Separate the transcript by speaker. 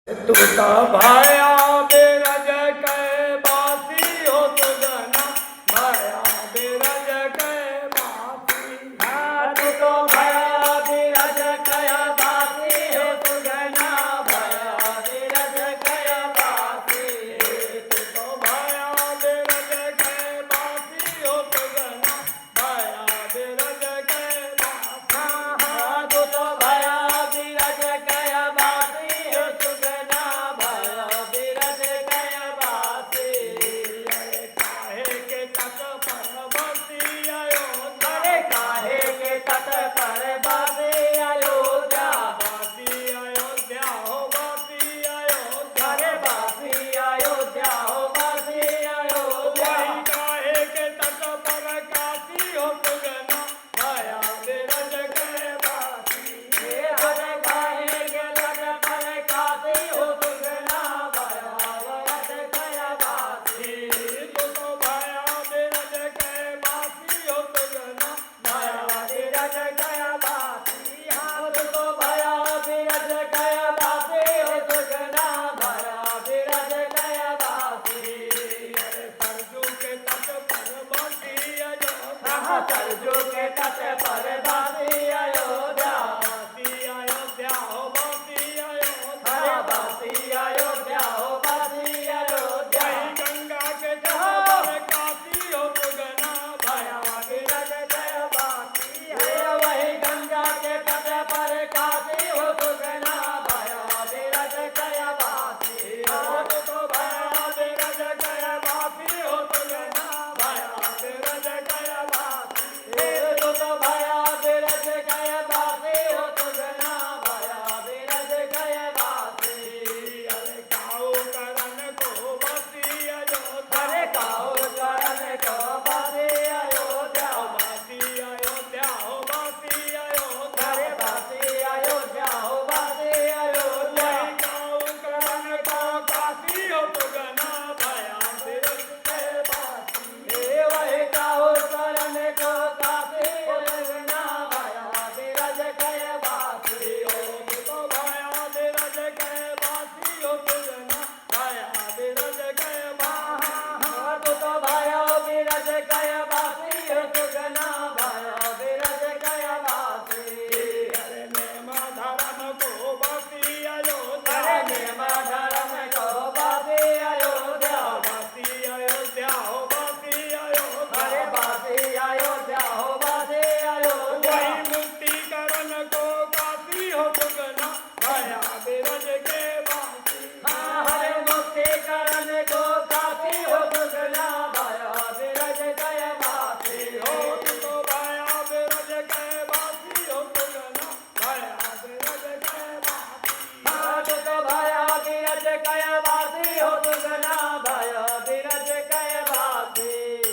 Speaker 1: तू तो भाया बिरज के बासी हो सुजना, भाया बिरज के बासी।
Speaker 2: हाँ तू तो भाया बिरज के बासी हो सुजना, भाया बिरज के बासी।
Speaker 1: तू तो भाया बिरज के बासी हो सुजना, भाया बिरज के बासी।
Speaker 2: हाँ तू तो भाया बिरज के बासी हो सुजना, भाया बिरज के बासी।
Speaker 1: अरे काहे के तट पर बसी अयोध्या,
Speaker 2: अरे काहे के तट पर बासी अयोध्या,
Speaker 1: बासी अयोध्या हो बासी अयोध्या।
Speaker 2: अरे बासी अयोध्या हो बासी अयोध्या।
Speaker 1: वही काहे के तट पर काशी हो सुगना, भाया बिरज के बासी।
Speaker 2: अरे काहे के तट पर काशी हो सुगना, भाया बिरज के बासी।
Speaker 1: तू तो भाया बिरज के बासी हो सुगना,
Speaker 2: भाया बिरज के बासी। हाँ तू तो भाया बिरज के बासी हो सुगना, भाया बिरज के बासी।
Speaker 1: अरे सरजू के तट पर बसी अयोध्या,
Speaker 2: हाँ सरजू के तट पर बासी अयोध्या,
Speaker 1: बासी अयोध्या हो बासी अयोध्या।
Speaker 2: अरे बासी अयोध्या हो बासी अयोध्या।
Speaker 1: वही गंगा के तट पर काशी हो सुगना, भाया
Speaker 2: बिरज के बासी। वही गंगा के तट पर काशी हो सुगना, भाया बिरज के बासी।
Speaker 1: तू तो भाया बिरज के बासी हो सुगना, भाया बिरज के बासी।
Speaker 2: तू तो भाया बिरज के बासी हो सुगना, भाया बिरज के बासी।
Speaker 1: अरे काऊ करन को बसी अयोध्या,
Speaker 2: अरे काऊ चरण को बासी अयोध्या,
Speaker 1: बासी अयोध्या हो बासी अयोध्या।
Speaker 2: अरे बासी अयोध्या हो बासी अयोध्या।
Speaker 1: वही काऊ करन को काशी हो सुगना, भाया बिरज के बासी।
Speaker 2: वही काऊ चरण को काशी हो सुगना, भाया बिरज के बासी।
Speaker 1: तू तो भाया बिरज के बासी हो सुगना, भाया बिरज के बासी।
Speaker 2: तू तो भाया बिरज के बासी हो सुगना, भाया बिरज के बासी।
Speaker 1: अरे नेम धर्म को बसी अयोध्या,
Speaker 2: अरे नेम धर्म को बासी अयोध्या,
Speaker 1: बासी अयोध्या हो बासी अयोध्या।
Speaker 2: अरे बासी अयोध्या हो बासी अयोध्या।
Speaker 1: वही मुक्तिकरण को काशी हो सुगना, भाया बिरज के बासी।
Speaker 2: हरे मुक्तिकरण को काशी हो सुगना, भाया बिरज के बासी।
Speaker 1: तू तो भाया बिरज के बासी हो सुगना, भाया बिरज के बासी।
Speaker 2: तू तो भाया बिरज के बासी हो सुगना,